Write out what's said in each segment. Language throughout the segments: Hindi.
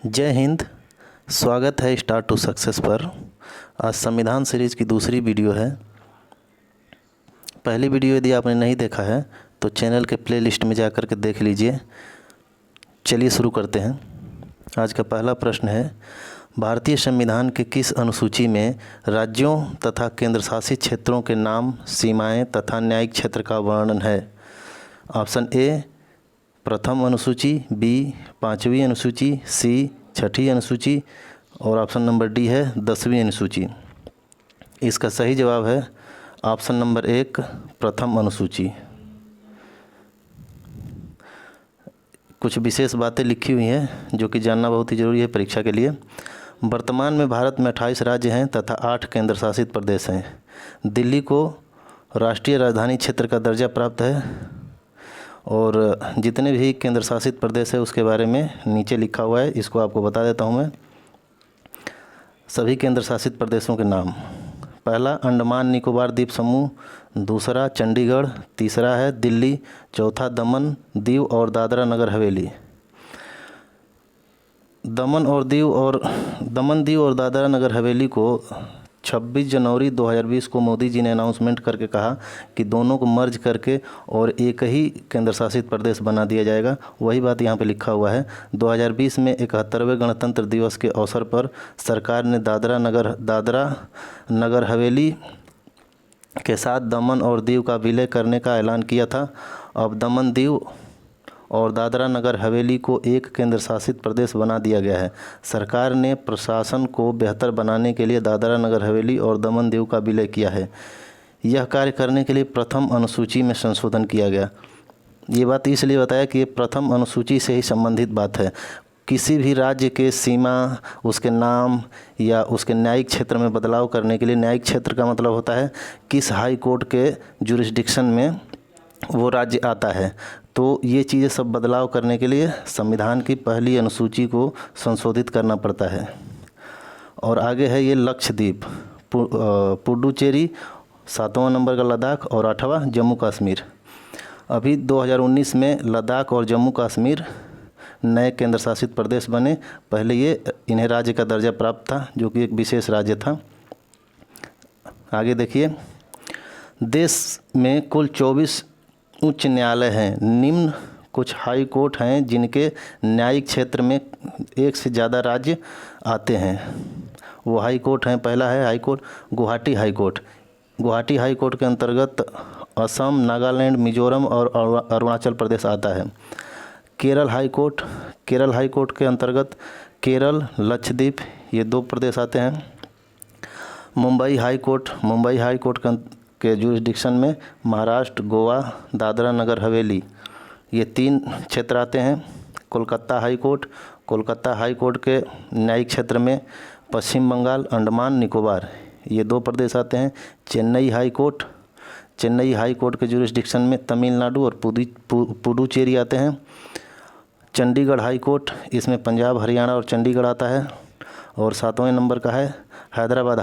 जय हिंद। स्वागत है स्टार्ट टू सक्सेस पर। आज संविधान सीरीज़ की दूसरी वीडियो है। पहली वीडियो यदि आपने नहीं देखा है तो चैनल के प्लेलिस्ट में जाकर के देख लीजिए। चलिए शुरू करते हैं। आज का पहला प्रश्न है, भारतीय संविधान के किस अनुसूची में राज्यों तथा केंद्र शासित क्षेत्रों के नाम, सीमाएं तथा न्यायिक क्षेत्र का वर्णन है? ऑप्शन ए प्रथम अनुसूची, बी पाँचवीं अनुसूची, सी छठी अनुसूची और ऑप्शन नंबर डी है 10वीं अनुसूची। इसका सही जवाब है ऑप्शन नंबर 1 प्रथम अनुसूची। कुछ विशेष बातें लिखी हुई हैं जो कि जानना बहुत ही ज़रूरी है परीक्षा के लिए। वर्तमान में भारत में 28 राज्य हैं तथा 8 केंद्र शासित प्रदेश हैं। दिल्ली को राष्ट्रीय राजधानी क्षेत्र का दर्जा प्राप्त है और जितने भी केंद्र शासित प्रदेश है उसके बारे में नीचे लिखा हुआ है, इसको आपको बता देता हूं मैं। सभी केंद्र शासित प्रदेशों के नाम, पहला अंडमान निकोबार द्वीप समूह, दूसरा चंडीगढ़, तीसरा है दिल्ली, चौथा दमन दीव और दादरा नगर हवेली। दमन दीव और दादरा नगर हवेली को 26 जनवरी 2020 को मोदी जी ने अनाउंसमेंट करके कहा कि दोनों को मर्ज करके और एक ही केंद्र शासित प्रदेश बना दिया जाएगा। वही बात यहाँ पे लिखा हुआ है। 2020 में 71वें गणतंत्र दिवस के अवसर पर सरकार ने दादरा नगर हवेली के साथ दमन और दीव का विलय करने का ऐलान किया था। अब दमन दीव और दादरा नगर हवेली को एक केंद्र शासित प्रदेश बना दिया गया है। सरकार ने प्रशासन को बेहतर बनाने के लिए दादरा नगर हवेली और दमन दीव का विलय किया है। यह कार्य करने के लिए प्रथम अनुसूची में संशोधन किया गया। ये बात इसलिए बताया कि ये प्रथम अनुसूची से ही संबंधित बात है। किसी भी राज्य के सीमा, उसके नाम या उसके न्यायिक क्षेत्र में बदलाव करने के लिए, न्यायिक क्षेत्र का मतलब होता है किस हाई कोर्ट के जुरिस्डिक्शन में वो राज्य आता है। तो ये चीज़ें सब बदलाव करने के लिए संविधान की पहली अनुसूची को संशोधित करना पड़ता है। और आगे है ये लक्षद्वीप, पुडुचेरी, 7वां नंबर का लद्दाख और 8वां जम्मू कश्मीर। अभी 2019 में लद्दाख और जम्मू कश्मीर नए केंद्र शासित प्रदेश बने। पहले इन्हें राज्य का दर्जा प्राप्त था जो कि एक विशेष राज्य था। आगे देखिए, देश में कुल 24 उच्च न्यायालय हैं। निम्न कुछ हाई कोर्ट हैं जिनके न्यायिक क्षेत्र में एक से ज़्यादा राज्य आते हैं। वो हाई कोर्ट हैं, पहला है high court Guwahati high court. Guwahati high court के अंतर्गत असम, नागालैंड, मिजोरम और अरुणाचल प्रदेश आता है। केरल हाई कोर्ट के अंतर्गत केरल, लक्षद्वीप ये 2 प्रदेश आते हैं। मुंबई हाई कोर्ट के जुरिस्डिक्शन में महाराष्ट्र, गोवा, दादरा नगर हवेली ये 3 क्षेत्र आते हैं। कोलकाता हाई कोर्ट के न्यायिक क्षेत्र में पश्चिम बंगाल, अंडमान निकोबार ये 2 प्रदेश आते हैं। चेन्नई हाई कोर्ट के जुरिस्डिक्शन में तमिलनाडु और पुडुचेरी आते हैं। चंडीगढ़ हाई कोर्ट, इसमें पंजाब, हरियाणा और चंडीगढ़ आता है। और 7वें नंबर का है हैदराबाद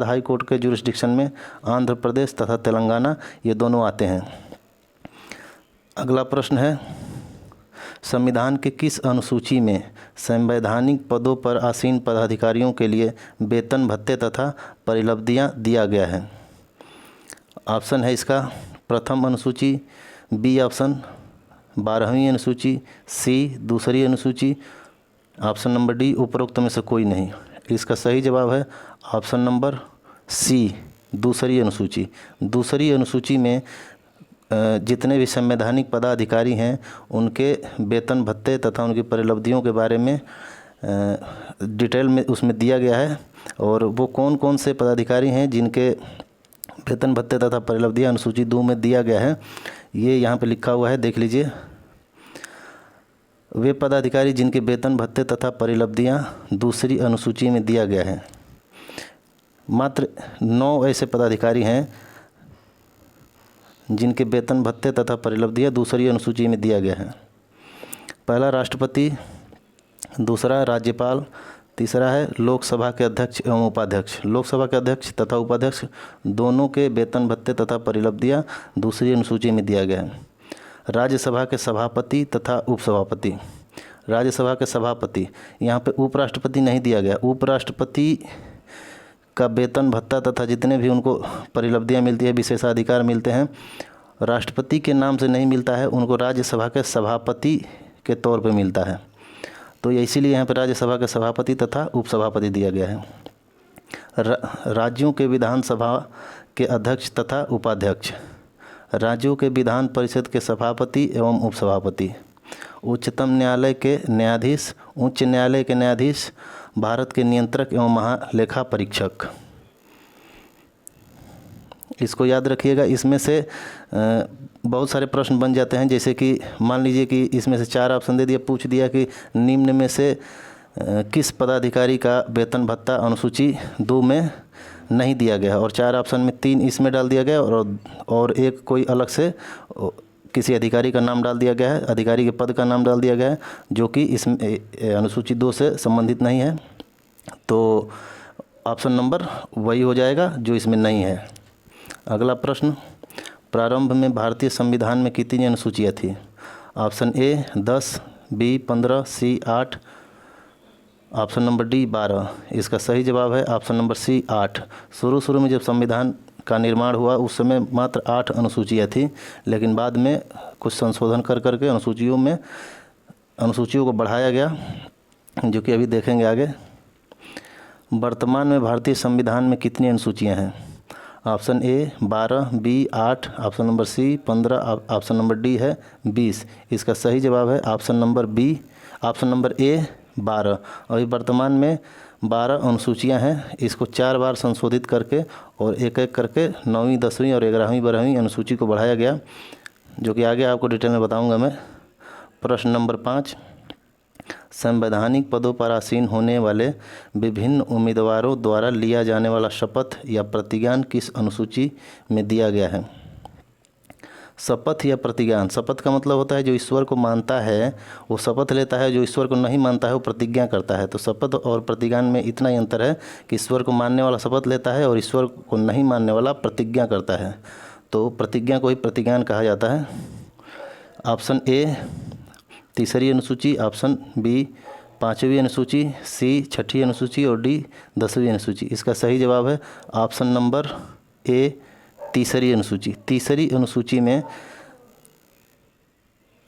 हाई कोर्ट के जुरिस्डिक्शन में आंध्र प्रदेश तथा तेलंगाना ये दोनों आते हैं। अगला प्रश्न है, संविधान के किस अनुसूची में संवैधानिक पदों पर आसीन पदाधिकारियों के लिए वेतन भत्ते तथा परिलब्धियां दिया गया है? ऑप्शन है इसका प्रथम अनुसूची, बी ऑप्शन 12वीं अनुसूची, सी दूसरी अनुसूची, ऑप्शन नंबर डी उपरोक्त में से कोई नहीं। इसका सही जवाब है ऑप्शन नंबर सी दूसरी अनुसूची। दूसरी अनुसूची में जितने भी संवैधानिक पदाधिकारी हैं उनके वेतन भत्ते तथा उनकी परिलब्धियों के बारे में डिटेल में उसमें दिया गया है। और वो कौन कौन से पदाधिकारी हैं जिनके वेतन भत्ते तथा परिलब्धियां अनुसूची 2 में दिया गया है, ये यहाँ पे लिखा हुआ है, देख लीजिए। वे पदाधिकारी जिनके वेतन भत्ते तथा परिलब्धियां दूसरी अनुसूची में दिया गया है। मात्र 9 ऐसे पदाधिकारी हैं जिनके वेतन भत्ते तथा परिलब्धियां दूसरी अनुसूची में दिया गया है। पहला राष्ट्रपति, दूसरा राज्यपाल, तीसरा है लोकसभा के अध्यक्ष एवं उपाध्यक्ष। लोकसभा के अध्यक्ष तथा उपाध्यक्ष दोनों के वेतन भत्ते तथा परिलब्धियां दूसरी अनुसूची में दिया गया है। राज्यसभा के सभापति तथा उपसभापति, राज्यसभा के सभापति, यहाँ पे उपराष्ट्रपति नहीं दिया गया। उपराष्ट्रपति का वेतन भत्ता तथा जितने भी उनको परिलब्धियाँ मिलती है, विशेषाधिकार मिलते हैं, राष्ट्रपति के नाम से नहीं मिलता है, उनको राज्यसभा के सभापति के तौर पे मिलता है। तो ये इसीलिए यहाँ पे राज्यसभा के सभापति तथा उपसभापति दिया गया है। राज्यों के विधानसभा के अध्यक्ष तथा उपाध्यक्ष, राज्यों के विधान परिषद के सभापति एवं उपसभापति, उच्चतम न्यायालय के न्यायाधीश, उच्च न्यायालय के न्यायाधीश, भारत के नियंत्रक एवं महालेखा परीक्षक। इसको याद रखिएगा। इसमें से बहुत सारे प्रश्न बन जाते हैं, जैसे कि मान लीजिए कि इसमें से 4 ऑप्शन दे दिया, पूछ दिया कि निम्न में से किस पदाधिकारी का वेतन भत्ता अनुसूची 2 में नहीं दिया गया, और 4 ऑप्शन में 3 इसमें डाल दिया गया और एक कोई अलग से किसी अधिकारी का नाम डाल दिया गया है, अधिकारी के पद का नाम डाल दिया गया है, जो कि इसमें अनुसूची 2 से संबंधित नहीं है। तो ऑप्शन नंबर वही हो जाएगा जो इसमें नहीं है। अगला प्रश्न, प्रारंभ में भारतीय संविधान में कितनी अनुसूचियाँ थी? Option A 10, B 15, C 8, option number D 12। इसका सही जवाब है ऑप्शन नंबर सी 8। शुरू में जब संविधान का निर्माण हुआ उस समय मात्र 8 अनुसूचियाँ थी, लेकिन बाद में कुछ संशोधन कर करके अनुसूचियों को बढ़ाया गया, जो कि अभी देखेंगे आगे। वर्तमान में भारतीय संविधान में कितनी अनुसूचियाँ हैं? Option A 12, B 8, option number C 15, option number D है 20। इसका सही जवाब है option number B, option number A 12। अभी वर्तमान में 12 अनुसूचियाँ हैं। इसको 4 बार संशोधित करके और एक एक करके 9वीं, 10वीं और 11वीं, 12वीं अनुसूची को बढ़ाया गया, जो कि आगे आपको डिटेल में बताऊंगा मैं। प्रश्न नंबर 5, संवैधानिक पदों पर आसीन होने वाले विभिन्न उम्मीदवारों द्वारा लिया जाने वाला शपथ या प्रतिज्ञान किस अनुसूची में दिया गया है? शपथ या प्रतिज्ञान, शपथ का मतलब होता है जो ईश्वर को मानता है वो शपथ लेता है, जो ईश्वर को नहीं मानता है वो प्रतिज्ञा करता है। तो शपथ और प्रतिज्ञान में इतना ही अंतर है कि ईश्वर को मानने वाला शपथ लेता है और ईश्वर को नहीं मानने वाला प्रतिज्ञा करता है। तो प्रतिज्ञा को ही प्रतिज्ञान कहा जाता है। ऑप्शन ए 3री अनुसूची, ऑप्शन बी 5वीं अनुसूची, सी 6ठी अनुसूची और डी 10वीं अनुसूची। इसका सही जवाब है ऑप्शन नंबर ए 3री अनुसूची। 3री अनुसूची में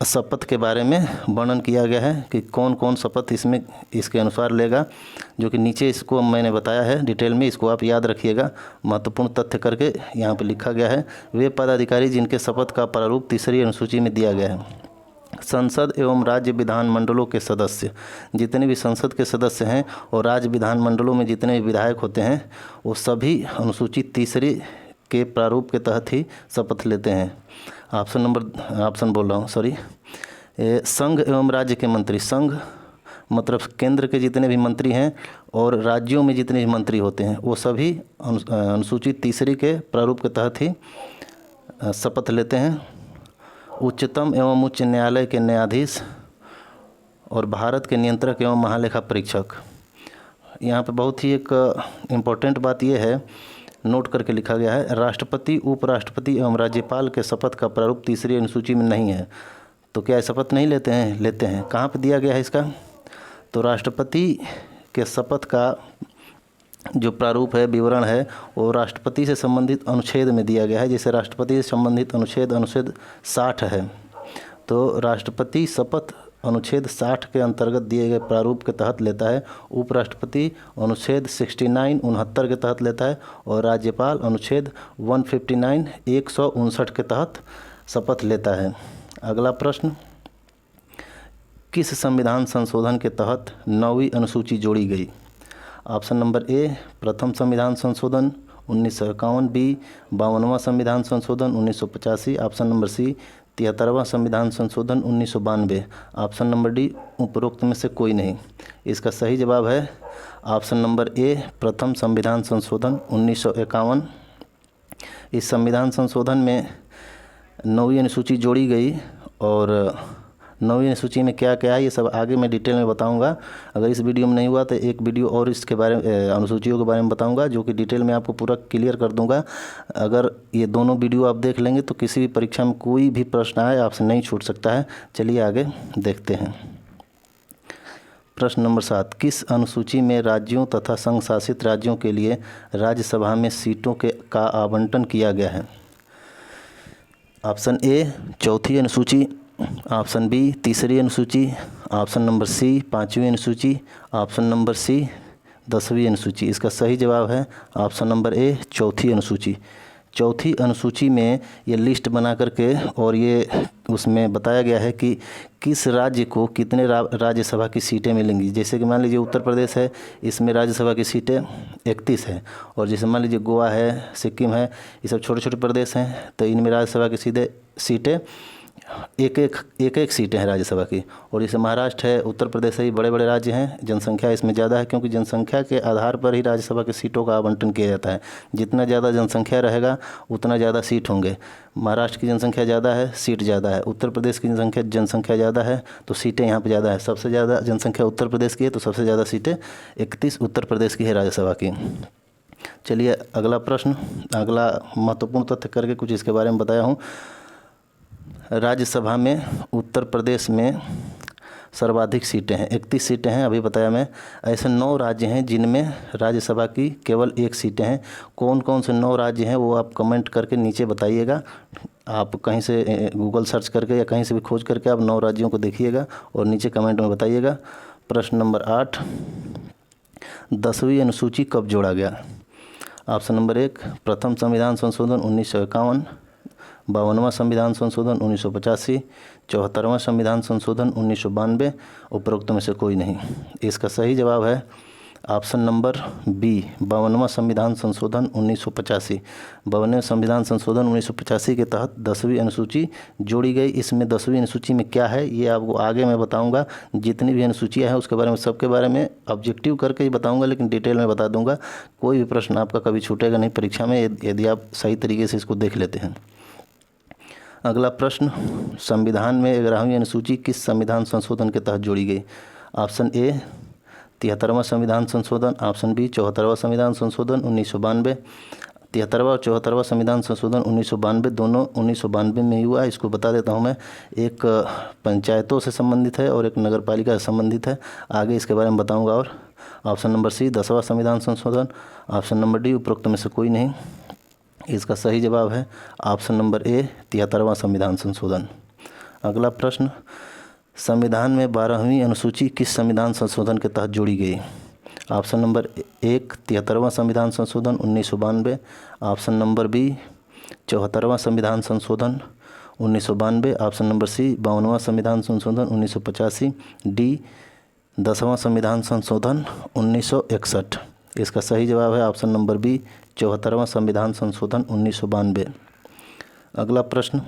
शपथ के बारे में वर्णन किया गया है कि कौन कौन शपथ इसमें इसके अनुसार लेगा, जो कि नीचे इसको मैंने बताया है डिटेल में। इसको आप याद रखिएगा, महत्वपूर्ण तथ्य करके यहाँ पे लिखा गया है। वे पदाधिकारी जिनके शपथ का प्रारूप 3री अनुसूची में दिया गया है। संसद एवं राज्य विधानमंडलों के सदस्य, जितने भी संसद के सदस्य हैं और राज्य विधानमंडलों में जितने भी विधायक होते हैं, वो सभी अनुसूची 3री के प्रारूप के तहत ही शपथ लेते हैं। संघ एवं राज्य के मंत्री, संघ मतलब केंद्र के जितने भी मंत्री हैं और राज्यों में जितने भी मंत्री होते हैं, वो सभी अनुसूचित 3री के प्रारूप के तहत ही शपथ लेते हैं। उच्चतम एवं उच्च न्यायालय के न्यायाधीश और भारत के नियंत्रक एवं महालेखा परीक्षक। यहाँ पे बहुत ही एक इम्पोर्टेंट बात यह है, नोट करके लिखा गया है, राष्ट्रपति, उपराष्ट्रपति एवं राज्यपाल के शपथ का प्रारूप 3री अनुसूची में नहीं है। तो क्या शपथ नहीं लेते हैं? लेते हैं। कहाँ पे दिया गया है इसका? तो राष्ट्रपति के शपथ का जो प्रारूप है, विवरण है, वो राष्ट्रपति से संबंधित अनुच्छेद में दिया गया है। जैसे राष्ट्रपति से संबंधित अनुच्छेद 60 है, तो राष्ट्रपति शपथ अनुच्छेद 60 के अंतर्गत दिए गए प्रारूप के तहत लेता है। उपराष्ट्रपति अनुच्छेद 69-69 के तहत लेता है और राज्यपाल अनुच्छेद 159 के तहत शपथ लेता है। अगला प्रश्न, किस संविधान संशोधन के तहत 9वीं अनुसूची जोड़ी गई? ऑप्शन नंबर ए प्रथम संविधान संशोधन 1951, बी 52वां संविधान संशोधन 1985, ऑप्शन नंबर सी 73वां संविधान संशोधन 1992, ऑप्शन नंबर डी उपरोक्त में से कोई नहीं। इसका सही जवाब है ऑप्शन नंबर ए प्रथम संविधान संशोधन 1951। इस संविधान संशोधन में 9वीं अनुसूची जोड़ी गई और 9वीं अनुसूची में क्या क्या है ये सब आगे मैं डिटेल में बताऊंगा। अगर इस वीडियो में नहीं हुआ तो एक वीडियो और इसके बारे में अनुसूचियों के बारे में बताऊंगा, जो कि डिटेल में आपको पूरा क्लियर कर दूंगा। अगर ये दोनों वीडियो आप देख लेंगे तो किसी भी परीक्षा में कोई भी प्रश्न आए आपसे नहीं छूट सकता है। चलिए आगे देखते हैं। प्रश्न नंबर 7, किस अनुसूची में राज्यों तथा संघ शासित राज्यों के लिए राज्यसभा में सीटों का आवंटन किया गया है? ऑप्शन ए चौथी अनुसूची, ऑप्शन बी तीसरी अनुसूची, ऑप्शन नंबर सी पाँचवीं अनुसूची, ऑप्शन नंबर सी 10वीं अनुसूची। इसका सही जवाब है ऑप्शन नंबर ए चौथी अनुसूची। चौथी अनुसूची में ये लिस्ट बना करके और ये उसमें बताया गया है कि किस राज्य को कितने राज्यसभा की सीटें मिलेंगी। जैसे कि मान लीजिए उत्तर प्रदेश है, इसमें राज्यसभा की सीटें 31 है, और जैसे मान लीजिए गोवा है, सिक्किम है, ये सब छोटे छोटे प्रदेश हैं, तो इनमें राज्यसभा की सीटें एक एक सीटें हैं राज्यसभा की। और जैसे महाराष्ट्र है, उत्तर प्रदेश है, ये बड़े बड़े राज्य हैं, जनसंख्या इसमें ज़्यादा है, क्योंकि जनसंख्या के आधार पर ही राज्यसभा की सीटों का आवंटन किया जाता है। जितना ज़्यादा जनसंख्या रहेगा उतना ज़्यादा सीट होंगे। महाराष्ट्र की जनसंख्या ज़्यादा है, सीट ज़्यादा है। उत्तर प्रदेश की जनसंख्या ज़्यादा है, तो सीटें यहाँ पर ज़्यादा है। सबसे ज़्यादा जनसंख्या उत्तर प्रदेश की है, तो सबसे ज़्यादा सीटें 31 उत्तर प्रदेश की है राज्यसभा की। चलिए अगला प्रश्न, अगला महत्वपूर्ण तथ्य करके कुछ इसके बारे में बताया हूँ। राज्यसभा में उत्तर प्रदेश में सर्वाधिक सीटें हैं, 31 सीटें हैं, अभी बताया मैं। ऐसे 9 राज्य हैं जिनमें राज्यसभा की केवल 1 सीटें हैं। कौन कौन से 9 राज्य हैं वो आप कमेंट करके नीचे बताइएगा। आप कहीं से गूगल सर्च करके या कहीं से भी खोज करके आप 9 राज्यों को देखिएगा और नीचे कमेंट में बताइएगा। प्रश्न नंबर 8, 10वीं अनुसूची कब जोड़ा गया? ऑप्शन नंबर 1 प्रथम संविधान संशोधन 1951, 52वां संविधान संशोधन 1985, 74वां संविधान संशोधन 1992, उपरोक्त में से कोई नहीं। इसका सही जवाब है ऑप्शन नंबर बी 52वां संविधान संशोधन 1985। 52वें संविधान संशोधन 1985 के तहत 10वीं अनुसूची जोड़ी गई। इसमें 10वीं अनुसूची में क्या है ये आपको आगे मैं बताऊंगा। जितनी भी अनुसूचियाँ हैं उसके बारे में, सबके बारे में ऑब्जेक्टिव करके ही बताऊंगा, लेकिन डिटेल में बता दूंगा। कोई भी प्रश्न आपका कभी छूटेगा नहीं परीक्षा में, यदि आप सही तरीके से इसको देख लेते हैं। अगला प्रश्न, संविधान में 11वीं अनुसूची किस संविधान संशोधन के तहत जोड़ी गई? ऑप्शन ए 73वां संविधान संशोधन, ऑप्शन बी 74वां संविधान संशोधन 1992। 73वां और 74वां संविधान संशोधन 1992 दोनों 1992 में हुआ। इसको बता देता हूँ मैं। एक पंचायतों से संबंधित है और एक नगर पालिका से संबंधित है। आगे इसके बारे में बताऊँगा। और ऑप्शन नंबर सी 10वां संविधान संशोधन, ऑप्शन नंबर डी उपरोक्त में से कोई नहीं। इसका सही जवाब है ऑप्शन नंबर ए 73वां संविधान संशोधन। अगला प्रश्न, संविधान में 12वीं अनुसूची किस संविधान संशोधन के तहत जोड़ी गई? ऑप्शन नंबर 1 73वां संविधान संशोधन 1992, ऑप्शन नंबर बी 74वां संविधान संशोधन 1992, ऑप्शन नंबर सी 52वां संविधान संशोधन 1985, डी 10वां संविधान संशोधन 1961। इसका सही जवाब है ऑप्शन नंबर बी 74वां संविधान संशोधन 1992। अगला प्रश्न,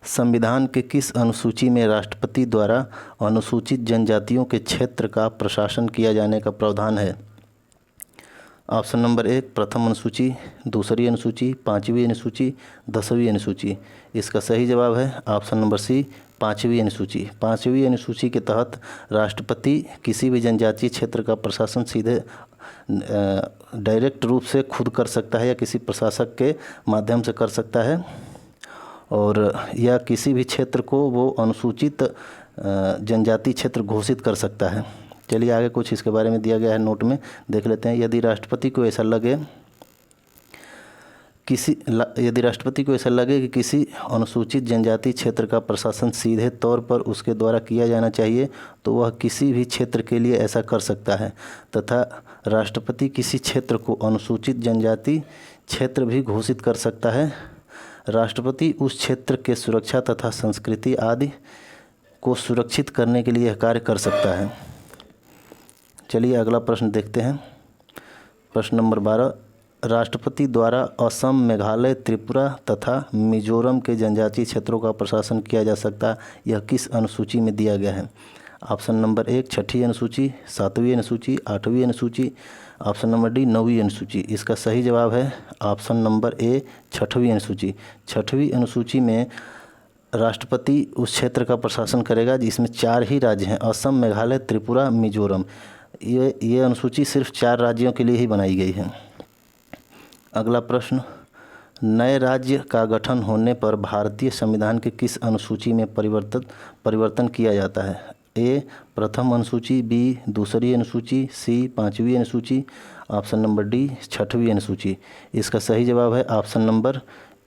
संविधान के किस अनुसूची में राष्ट्रपति द्वारा अनुसूचित जनजातियों के क्षेत्र का प्रशासन किया जाने का प्रावधान है? ऑप्शन नंबर 1 प्रथम अनुसूची, दूसरी अनुसूची, 5वीं अनुसूची, 10वीं अनुसूची। इसका सही जवाब है ऑप्शन नंबर सी 5वीं अनुसूची। 5वीं अनुसूची के तहत राष्ट्रपति किसी भी जनजातीय क्षेत्र का प्रशासन सीधे डायरेक्ट रूप से खुद कर सकता है या किसी प्रशासक के माध्यम से कर सकता है, और या किसी भी क्षेत्र को वो अनुसूचित जनजाति क्षेत्र घोषित कर सकता है। चलिए आगे कुछ इसके बारे में दिया गया है, नोट में देख लेते हैं। यदि राष्ट्रपति को ऐसा लगे कि किसी अनुसूचित जनजाति क्षेत्र का प्रशासन सीधे तौर पर उसके द्वारा किया जाना चाहिए तो वह किसी भी क्षेत्र के लिए ऐसा कर सकता है, तथा राष्ट्रपति किसी क्षेत्र को अनुसूचित जनजाति क्षेत्र भी घोषित कर सकता है। राष्ट्रपति उस क्षेत्र के सुरक्षा तथा संस्कृति आदि को सुरक्षित करने के लिए यह कार्य कर सकता है। चलिए अगला प्रश्न देखते हैं। प्रश्न नंबर 12, राष्ट्रपति द्वारा असम, मेघालय, त्रिपुरा तथा मिजोरम के जनजातीय क्षेत्रों का प्रशासन किया जा सकता, यह किस अनुसूची में दिया गया है? ऑप्शन नंबर 1 छठी अनुसूची, 7वीं अनुसूची, 8वीं अनुसूची, ऑप्शन नंबर डी 9वीं अनुसूची। इसका सही जवाब है ऑप्शन नंबर ए 6वीं अनुसूची। 6वीं अनुसूची में राष्ट्रपति उस क्षेत्र का प्रशासन करेगा जिसमें 4 ही राज्य हैं, असम, मेघालय, त्रिपुरा, मिजोरम। ये अनुसूची सिर्फ 4 राज्यों के लिए ही बनाई गई है। अगला प्रश्न, नए राज्य का गठन होने पर भारतीय संविधान के किस अनुसूची में परिवर्तन किया जाता है? ए प्रथम अनुसूची, बी दूसरी अनुसूची, सी पांचवी अनुसूची, ऑप्शन नंबर डी छठवीं अनुसूची। इसका सही जवाब है ऑप्शन नंबर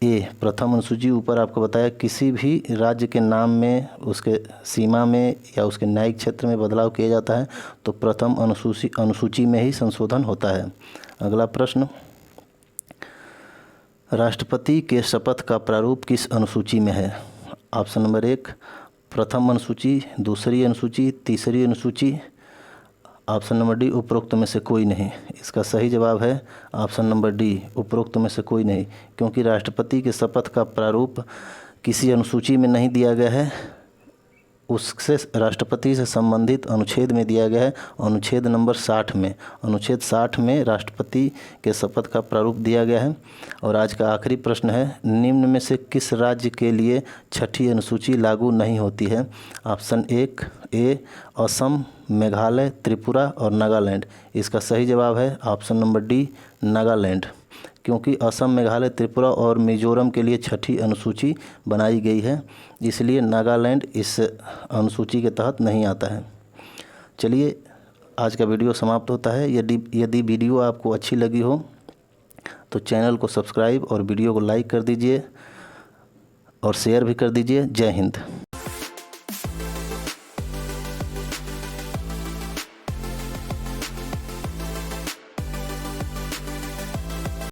ए प्रथम अनुसूची। ऊपर आपको बताया किसी भी राज्य के नाम में, उसके सीमा में या उसके न्यायिक क्षेत्र में बदलाव किया जाता है तो प्रथम अनुसूची में ही संशोधन होता है। अगला प्रश्न, राष्ट्रपति के शपथ का प्रारूप किस अनुसूची में है? ऑप्शन नंबर एक प्रथम अनुसूची, दूसरी अनुसूची, तीसरी अनुसूची, ऑप्शन नंबर डी उपरोक्त में से कोई नहीं। इसका सही जवाब है ऑप्शन नंबर डी उपरोक्त में से कोई नहीं, क्योंकि राष्ट्रपति के शपथ का प्रारूप किसी अनुसूची में नहीं दिया गया है, उससे राष्ट्रपति से संबंधित अनुच्छेद में दिया गया है, अनुच्छेद नंबर 60 में। अनुच्छेद 60 में राष्ट्रपति के शपथ का प्रारूप दिया गया है। और आज का आखिरी प्रश्न है, निम्न में से किस राज्य के लिए छठी अनुसूची लागू नहीं होती है? ऑप्शन एक ए असम, मेघालय, त्रिपुरा और नागालैंड। इसका सही जवाब है ऑप्शन नंबर डी नागालैंड, क्योंकि असम, मेघालय, त्रिपुरा और मिजोरम के लिए छठी अनुसूची बनाई गई है, इसलिए नागालैंड इस अनुसूची के तहत नहीं आता है। चलिए आज का वीडियो समाप्त होता है। यदि वीडियो आपको अच्छी लगी हो तो चैनल को सब्सक्राइब और वीडियो को लाइक कर दीजिए और शेयर भी कर दीजिए। जय हिंद।